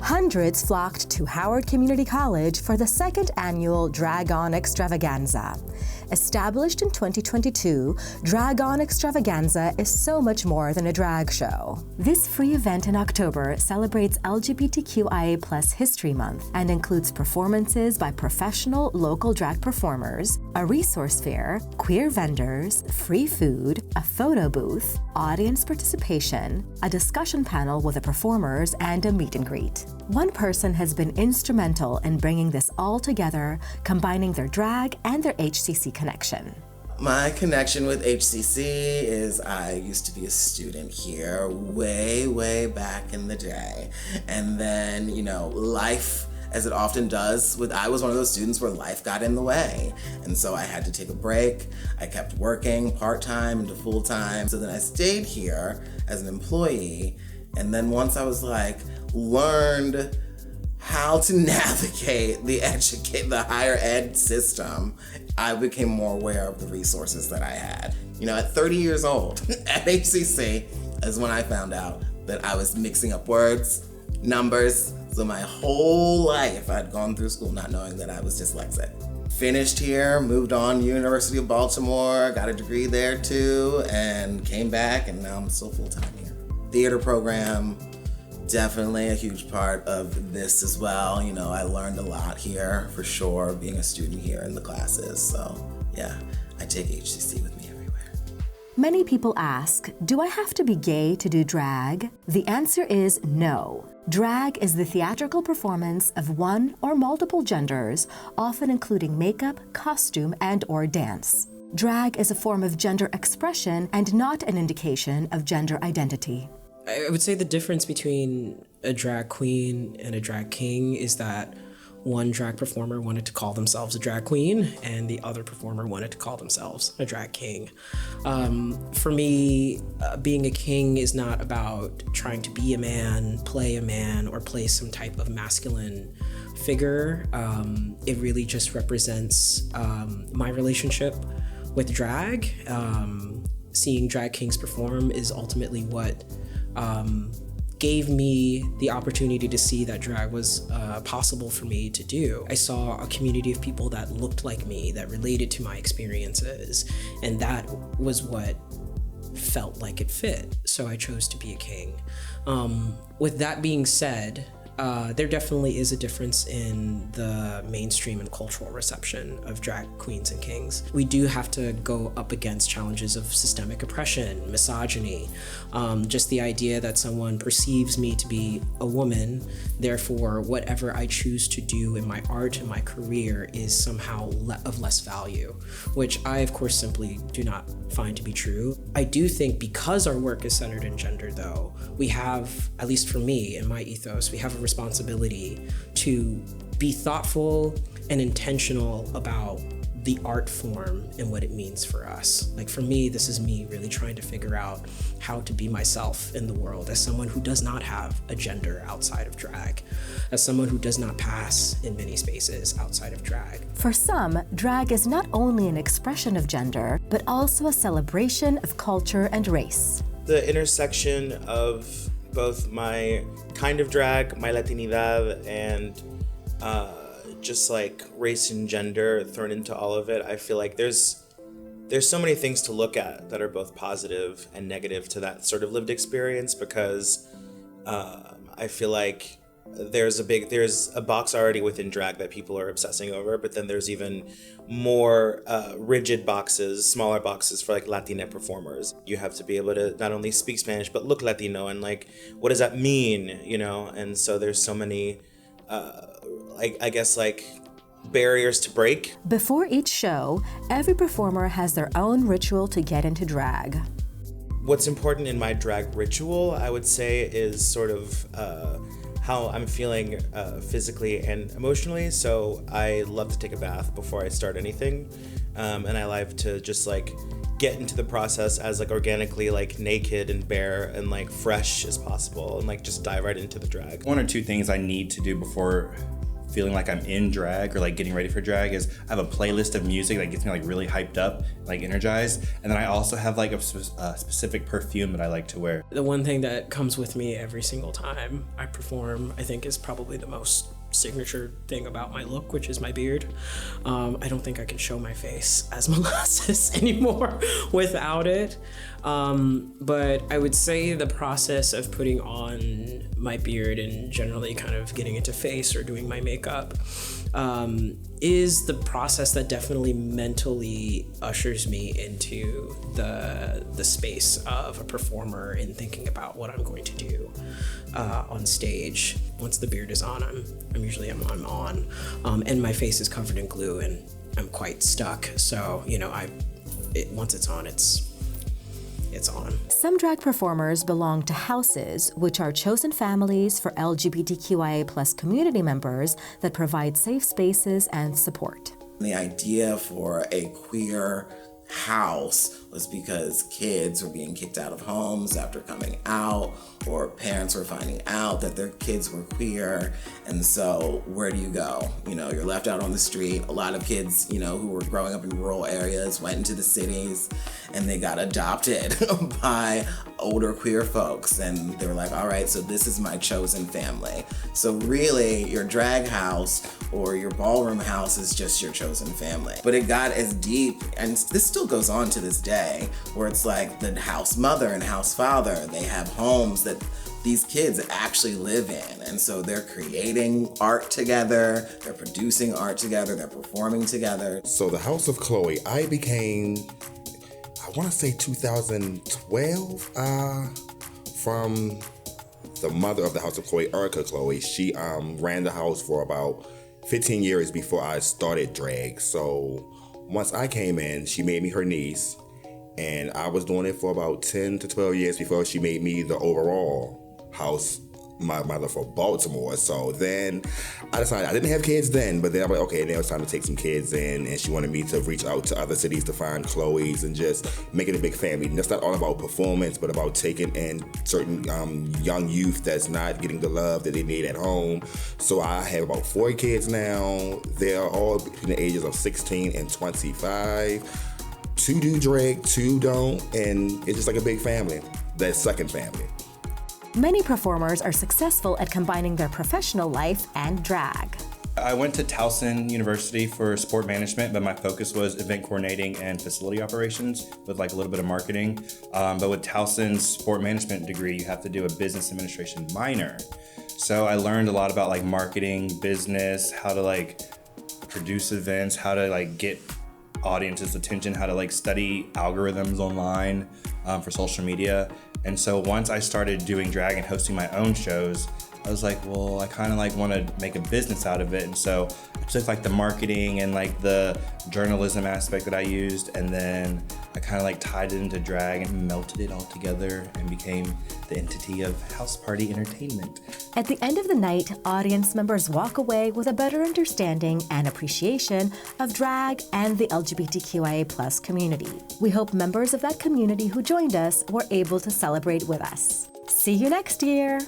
Hundreds flocked to Howard Community College for the second annual Drag On Extravaganza. Established in 2022, Drag On Extravaganza is so much more than a drag show. This free event in October celebrates LGBTQIA+ History Month and includes performances by professional local drag performers, a resource fair, queer vendors, free food, a photo booth, audience participation, a discussion panel with the performers, and a meet and greet. One person has been instrumental in bringing this all together, combining their drag and their HCC connection. My connection with HCC is I used to be a student here way back in the day. And then, life, as it often does, I was one of those students where life got in the way. And so I had to take a break. I kept working part-time to full-time. So then I stayed here as an employee. And then once I was learned how to navigate the higher ed system, I became more aware of the resources that I had. At 30 years old at HCC is when I found out that I was mixing up words, numbers. So my whole life I'd gone through school not knowing that I was dyslexic. Finished here, moved on to University of Baltimore, got a degree there too, and came back, and now I'm still full-time here. Theater program, definitely a huge part of this as well. I learned a lot here for sure, being a student here in the classes. So yeah, I take HCC with me everywhere. Many people ask, do I have to be gay to do drag? The answer is no. Drag is the theatrical performance of one or multiple genders, often including makeup, costume, and/or dance. Drag is a form of gender expression and not an indication of gender identity. I would say the difference between a drag queen and a drag king is that one drag performer wanted to call themselves a drag queen and the other performer wanted to call themselves a drag king. For me, being a king is not about trying to be a man, or play some type of masculine figure. It really just represents my relationship with drag. Seeing drag kings perform is ultimately what gave me the opportunity to see that drag was possible for me to do. I saw a community of people that looked like me, that related to my experiences, and that was what felt like it fit. So I chose to be a king. With that being said, there definitely is a difference in the mainstream and cultural reception of drag queens and kings. We do have to go up against challenges of systemic oppression, misogyny, just the idea that someone perceives me to be a woman, therefore whatever I choose to do in my art and my career is somehow of less value, which I of course simply do not find to be true. I do think because our work is centered in gender though, we have, at least for me and my ethos, we have a responsibility to be thoughtful and intentional about the art form and what it means for us. Like for me, this is me really trying to figure out how to be myself in the world as someone who does not have a gender outside of drag, as someone who does not pass in many spaces outside of drag. For some, drag is not only an expression of gender, but also a celebration of culture and race. The intersection of both my kind of drag, my Latinidad, and just like race and gender thrown into all of it, I feel like there's so many things to look at that are both positive and negative to that sort of lived experience, because I feel like there's a box already within drag that people are obsessing over, but then there's even more rigid boxes, smaller boxes for like Latina performers. You have to be able to not only speak Spanish but look Latino, and like, what does that mean, you know? And so there's so many I guess like barriers to break. Before each show, every performer has their own ritual to get into drag. What's important in my drag ritual, I would say, is sort of how I'm feeling physically and emotionally. So I love to take a bath before I start anything, and I like to just like get into the process as like organically like naked and bare and like fresh as possible, and like just dive right into the drag. One or two things I need to do before feeling like I'm in drag or like getting ready for drag is I have a playlist of music that gets me like really hyped up, like energized. And then I also have like a specific perfume that I like to wear. The one thing that comes with me every single time I perform, I think, is probably the most signature thing about my look, which is my beard. I don't think I can show my face as molasses anymore without it. But I would say the process of putting on my beard and generally kind of getting into face or doing my makeup is the process that definitely mentally ushers me into the space of a performer in thinking about what I'm going to do on stage. Once the beard is on, I'm usually on, and my face is covered in glue and I'm quite stuck. So, you know, once it's on, it's on. Some drag performers belong to houses, which are chosen families for LGBTQIA+ community members that provide safe spaces and support. The idea for a queer house was because kids were being kicked out of homes after coming out, or parents were finding out that their kids were queer. And so where do you go? You know, you're left out on the street. A lot of kids, you know, who were growing up in rural areas went into the cities and they got adopted by older queer folks. And they were like, all right, so this is my chosen family. So really, your drag house or your ballroom house is just your chosen family. But it got as deep, and this still goes on to this day, where it's like the house mother and house father, they have homes that these kids actually live in. And so they're creating art together, they're producing art together, they're performing together. So the House of Chloe, I became, I want to say 2012, from the mother of the House of Chloe, Erica Chloe. She ran the house for about 15 years before I started drag. So once I came in, she made me her niece, and I was doing it for about 10 to 12 years before she made me the overall house mother for Baltimore. So then I decided, I didn't have kids then, but then I'm like, okay, now it's time to take some kids in, and she wanted me to reach out to other cities to find Chloe's and just make it a big family. And that's not all about performance, but about taking in certain young youth that's not getting the love that they need at home. So I have about 4 kids now. They're all between the ages of 16 and 25. 2 do drag, 2 don't, and it's just like a big family, that second family. Many performers are successful at combining their professional life and drag. I went to Towson University for sport management, but my focus was event coordinating and facility operations with like a little bit of marketing. But with Towson's sport management degree, you have to do a business administration minor. So I learned a lot about like marketing, business, how to like produce events, how to like get audience's attention, how to like study algorithms online for social media. And so once I started doing drag and hosting my own shows, I was like, well, I kind of like want to make a business out of it. And so I took like the marketing and like the journalism aspect that I used, and then I kind of like tied it into drag and melted it all together and became the entity of House Party Entertainment. At the end of the night, audience members walk away with a better understanding and appreciation of drag and the LGBTQIA+ community. We hope members of that community who joined us were able to celebrate with us. See you next year!